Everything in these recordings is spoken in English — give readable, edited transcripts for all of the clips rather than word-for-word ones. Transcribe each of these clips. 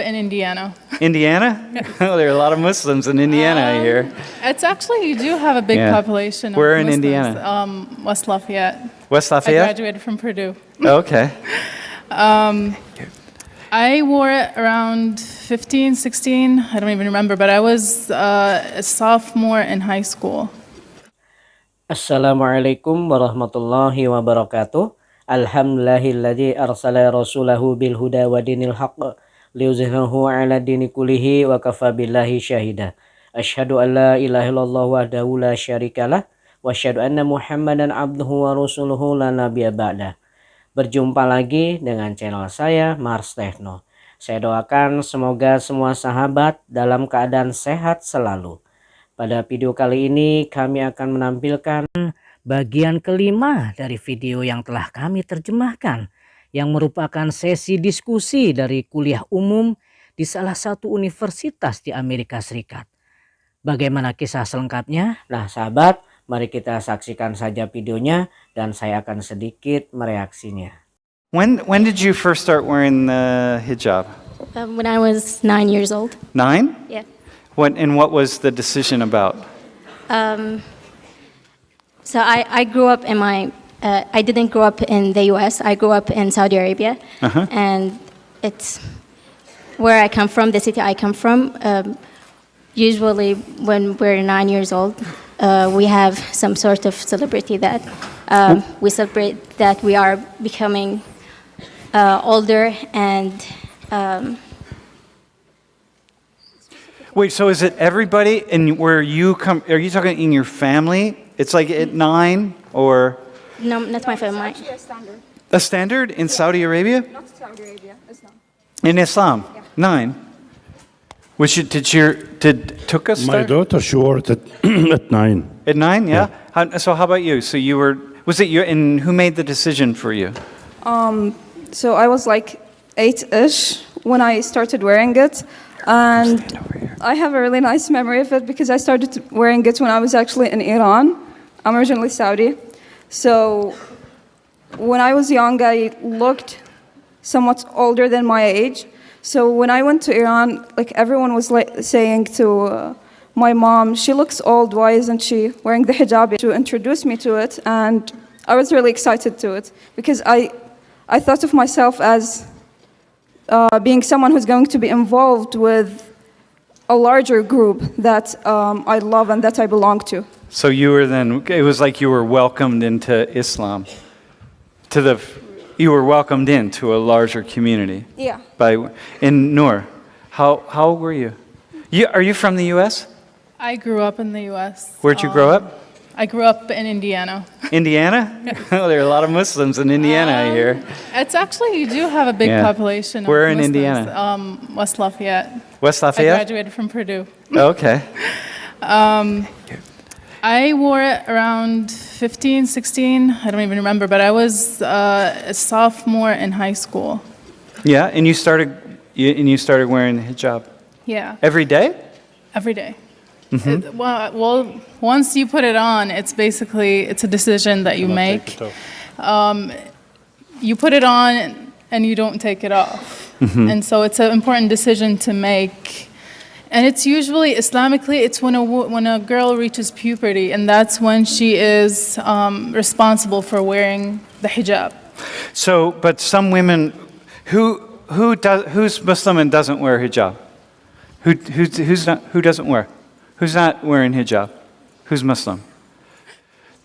in Indiana. Indiana? Oh, there are a lot of Muslims in Indiana, I hear. It's actually, you do have a big population of Where in Muslims. Indiana? West Lafayette. West I Lafayette? graduated from Purdue. Okay. I wore it around 15, 16, I don't even remember, but I was a sophomore in high school. Assalamualaikum warahmatullahi wabarakatuh. Alhamdulillahilladzi arsala rasulahu bil huda wa dinil haqq liyuzhirahu 'ala dini kullihi wa kafa billahi syahida. Asyhadu an la ilaha illallah wahdahu la syarikalah wa asyhadu anna Muhammadan abduhu wa rasuluhu la nabiyya ba'dah. Berjumpa lagi dengan channel saya Mars Techno. Saya doakan semoga semua sahabat dalam keadaan sehat selalu. Pada video kali ini kami akan menampilkan bagian kelima dari video yang telah kami terjemahkan, yang merupakan sesi diskusi dari kuliah umum di salah satu universitas di Amerika Serikat. Bagaimana kisah selengkapnya? Nah sahabat, mari kita saksikan saja videonya dan saya akan sedikit mereaksinya. When did you first start wearing the hijab? When I was 9 years old. 9? Yeah. What was the decision about? So I grew up in I didn't grow up in the U.S. I grew up in Saudi Arabia. And it's where I come from, the city I come from. Usually when we're 9 years old, we have some sort of celebrity that we celebrate that we are becoming older and Wait, so is it everybody and where you come, are you talking in your family? It's like at 9 or? No, not my family. It's actually a standard. A standard in Saudi Arabia? Not Saudi Arabia, Islam. In Islam? Yeah. 9? Which did Tuka My start? daughter, she wore it at 9. At 9, yeah? So how about you? So you were, was it you, and who made the decision for you? So I was like 8-ish when I started wearing it. And I have a really nice memory of it because I started wearing it when I was actually in Iran. I'm originally Saudi. So when I was young, I looked somewhat older than my age. So when I went to Iran, like everyone was like saying to my mom, she looks old, why isn't she wearing the hijab? To introduce me to it, and I was really excited to it because I thought of myself as being someone who's going to be involved with a larger group that I love and that I belong to. So you were then, it was like you were welcomed into Islam, you were welcomed into a larger community. Yeah. In Noor, how old were you? Are you from the U.S.? I grew up in the U.S. Where'd you grow up? I grew up in Indiana. Indiana? Oh, there are a lot of Muslims in Indiana, I hear. It's actually, you do have a big population of Where in Muslims. Indiana? West Lafayette. West I Lafayette? graduated from Purdue. Okay. I wore it around 15, 16, I don't even remember, but I was a sophomore in high school. Yeah, and you started wearing the hijab? Yeah. Every day? Every day. Well, once you put it on, it's a decision that you make. You put it on and you don't take it off. And so it's an important decision to make. And it's usually, Islamically, it's when a girl reaches puberty, and that's when she is responsible for wearing the hijab. So, but some women, who's Muslim and doesn't wear hijab? Who doesn't wear? Who's not wearing hijab? Who's Muslim?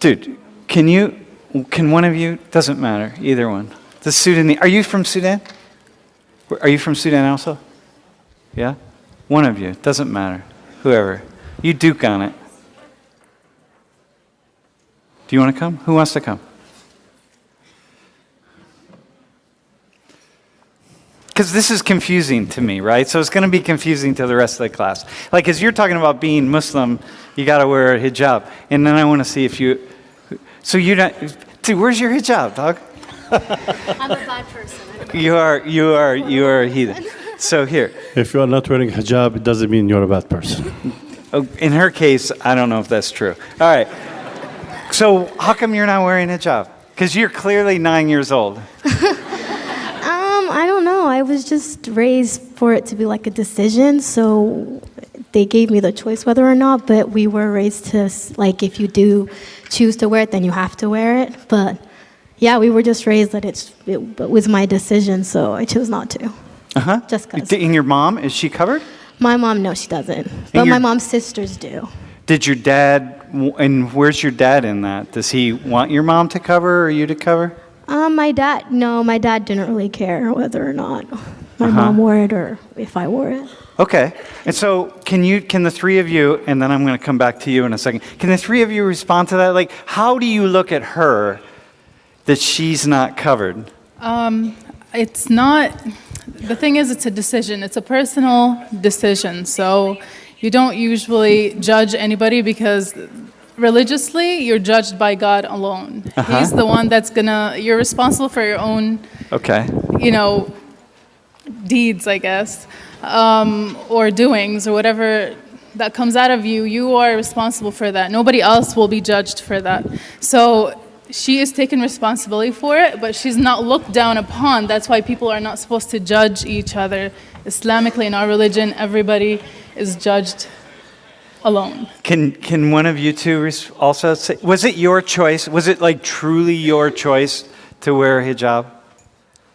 Dude, can one of you, doesn't matter, either one. The Sudanese, are you from Sudan? Are you from Sudan also? Yeah? One of you, doesn't matter, whoever. You duke on it. Do you want to come? Who wants to come? Because this is confusing to me, right? So it's going to be confusing to the rest of the class. Like, as you're talking about being Muslim, you got to wear a hijab. And then I want to see if you... So you're not... Dude, where's your hijab, dog? I'm a bad person. You are a heathen. So here. If you are not wearing hijab, it doesn't mean you're a bad person. In her case, I don't know if that's true. All right. So how come you're not wearing a hijab? Because you're clearly 9 years old. I don't know. I was just raised for it to be like a decision, so they gave me the choice whether or not, but we were raised to, like, if you do choose to wear it, then you have to wear it. But yeah, we were just raised that it was my decision, so I chose not to. Uh-huh. Just because. And your mom, is she covered? My mom, no, she doesn't. But my mom's sisters do. Did your dad, and where's your dad in that? Does he want your mom to cover or you to cover? My dad didn't really care whether or not my mom wore it or if I wore it. Okay. And so can the three of you, and then I'm going to come back to you in a second, can the three of you respond to that? Like, how do you look at her that she's not covered? It's not, the thing is, it's a decision. It's a personal decision. So you don't usually judge anybody because religiously, you're judged by God alone. He's the one that's you're responsible for your own, deeds, I guess, or doings, or whatever that comes out of you. You are responsible for that. Nobody else will be judged for that. So she is taking responsibility for it, but she's not looked down upon. That's why people are not supposed to judge each other. Islamically, in our religion, everybody is judged alone. Can one of you two also say, was it your choice? Was it like truly your choice to wear a hijab?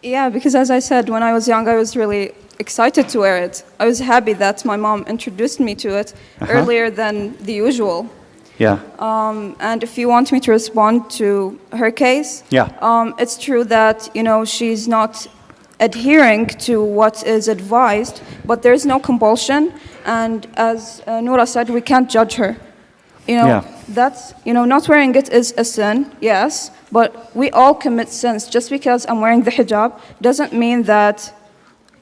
Yeah, because as I said, when I was young, I was really excited to wear it. I was happy that my mom introduced me to it earlier than the usual. Yeah. And if you want me to respond to her case, it's true that, she's not adhering to what is advised, but there's no compulsion. And as Noura said, we can't judge her. That's, not wearing it is a sin, yes, but we all commit sins. Just because I'm wearing the hijab doesn't mean that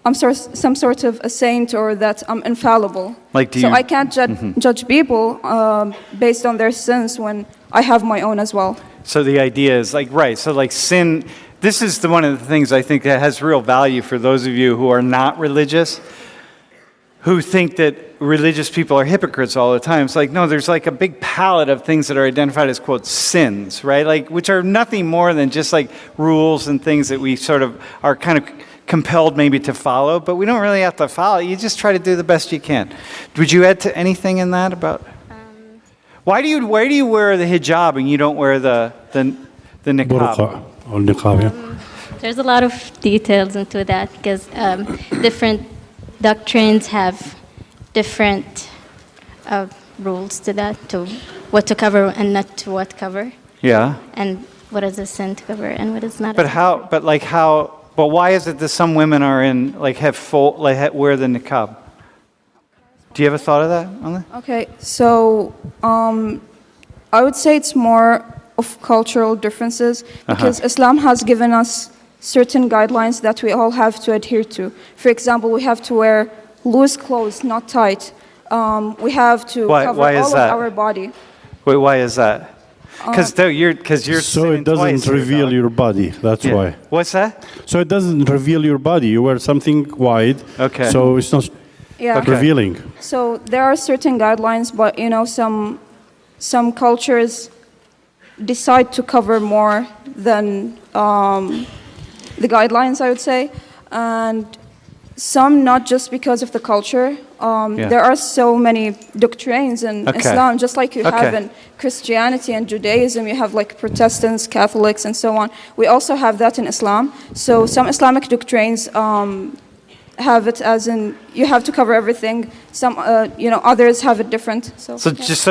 I'm some sort of a saint or that I'm infallible. So I can't judge people based on their sins when I have my own as well. So the idea is sin, this is one of the things I think that has real value for those of you who are not religious, who think that religious people are hypocrites all the time. It's like, no, there's like a big palette of things that are identified as, quote, sins, right? Like, which are nothing more than just like rules and things that we sort of are kind of compelled maybe to follow, but we don't really have to follow. You just try to do the best you can. Would you add to anything in that about? Why do you wear the hijab and you don't wear the niqab? Burqa or niqab, yeah. There's a lot of details into that because different doctrines have different rules to that, to what to cover and not to what cover. Yeah. And what is a sin to cover and what is not. But why is it that some women are wear the niqab? Do you have a thought of that on that? Okay, so I would say it's more of cultural differences because Islam has given us certain guidelines that we all have to adhere to. For example, we have to wear loose clothes, not tight. We have to cover all of our body. Wait, why is that? Because you're so it doesn't reveal your body. That's why. What's that? So it doesn't reveal your body. You wear something wide. Okay. So it's not revealing. So there are certain guidelines, but some cultures decide to cover more than the guidelines, I would say, and some not just because of the culture. There are so many doctrines in Islam, just like you have in Christianity and Judaism. You have like Protestants, Catholics, and so on. We also have that in Islam. So some Islamic doctrines have it as in you have to cover everything. Some, others have it different. So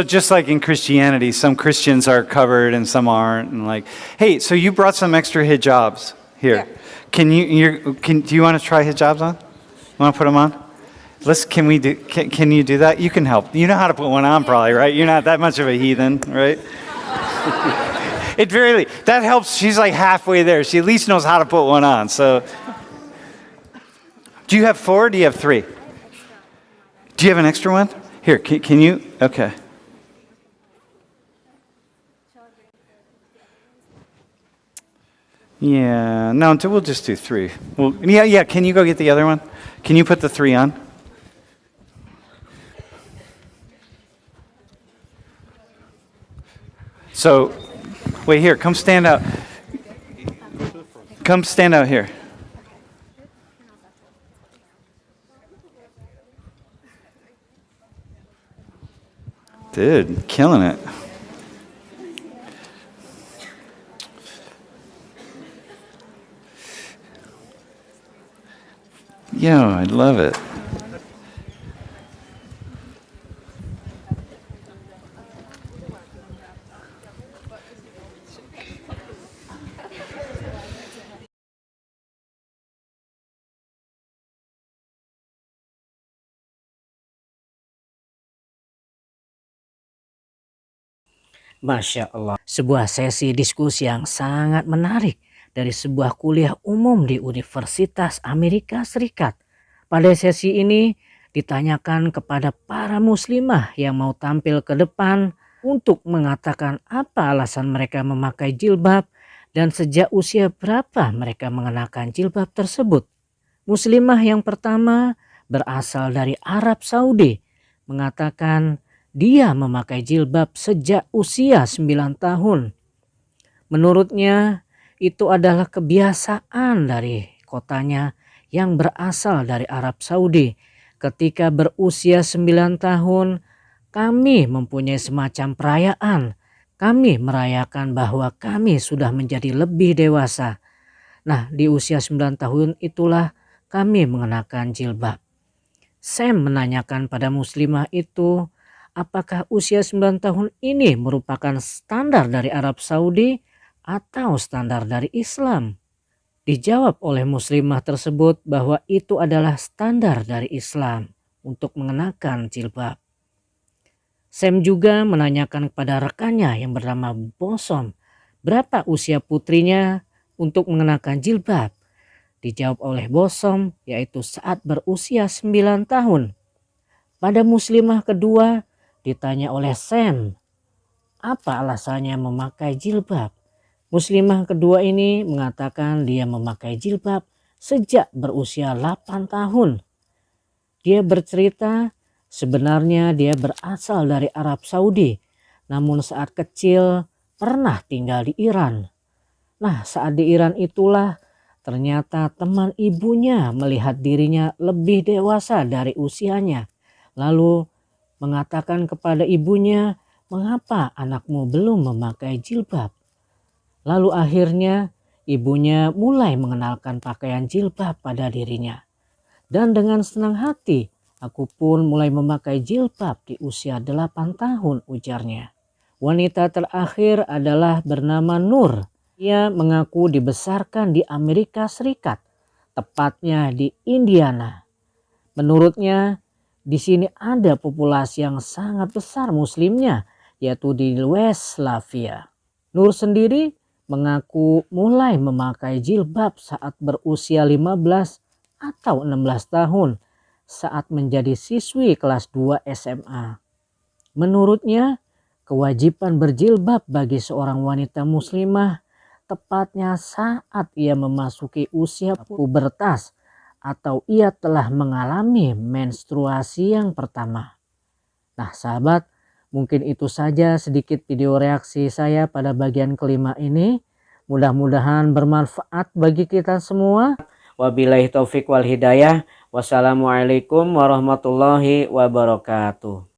just like in Christianity, some Christians are covered and some aren't. And like, hey, so you brought some extra hijabs here. Yeah. Do you want to try hijabs on? Want to put them on? Can you do that? You can help. You know how to put one on probably, right? You're not that much of a heathen, right? That helps. She's like halfway there. She at least knows how to put one on. So, do you have 4 or do you have 3? Do you have an extra one? Here, can you? Okay. Yeah, no, we'll just do 3. Well, yeah, can you go get the other one? Can you put the 3 on? So, wait here, come stand out. Come stand out here. Dude, killing it. Yo, I love it. Masya Allah. Sebuah sesi diskusi yang sangat menarik dari sebuah kuliah umum di Universitas Amerika Serikat. Pada sesi ini ditanyakan kepada para muslimah yang mau tampil ke depan untuk mengatakan apa alasan mereka memakai jilbab dan sejak usia berapa mereka mengenakan jilbab tersebut. Muslimah yang pertama berasal dari Arab Saudi, mengatakan dia memakai jilbab sejak usia 9 tahun. Menurutnya itu adalah kebiasaan dari kotanya yang berasal dari Arab Saudi. Ketika berusia 9 tahun, kami mempunyai semacam perayaan. Kami merayakan bahwa kami sudah menjadi lebih dewasa. Nah, di usia 9 tahun itulah kami mengenakan jilbab. Sam menanyakan pada muslimah itu, apakah usia 9 tahun ini merupakan standar dari Arab Saudi atau standar dari Islam? Dijawab oleh muslimah tersebut bahwa itu adalah standar dari Islam untuk mengenakan jilbab. Sam juga menanyakan kepada rekannya yang bernama Bosom, berapa usia putrinya untuk mengenakan jilbab? Dijawab oleh Bosom, yaitu saat berusia 9 tahun. Pada muslimah kedua ditanya oleh Sam, apa alasannya memakai jilbab? Muslimah kedua ini mengatakan dia memakai jilbab sejak berusia 8 tahun. Dia bercerita sebenarnya dia berasal dari Arab Saudi, namun saat kecil pernah tinggal di Iran. Nah, saat di Iran itulah ternyata teman ibunya melihat dirinya lebih dewasa dari usianya. Lalu mengatakan kepada ibunya, mengapa anakmu belum memakai jilbab? Lalu akhirnya ibunya mulai mengenalkan pakaian jilbab pada dirinya. Dan dengan senang hati, aku pun mulai memakai jilbab di usia 8 tahun, ujarnya. Wanita terakhir adalah bernama Nur. Ia mengaku dibesarkan di Amerika Serikat, tepatnya di Indiana. Menurutnya, di sini ada populasi yang sangat besar muslimnya, yaitu di Yugoslavia. Nur sendiri mengaku mulai memakai jilbab saat berusia 15 atau 16 tahun saat menjadi siswi kelas 2 SMA. Menurutnya, kewajiban berjilbab bagi seorang wanita muslimah tepatnya saat ia memasuki usia pubertas atau ia telah mengalami menstruasi yang pertama. Nah sahabat, mungkin itu saja sedikit video reaksi saya pada bagian kelima ini. Mudah-mudahan bermanfaat bagi kita semua. Wabillahi taufik wal hidayah. Wassalamualaikum warahmatullahi wabarakatuh.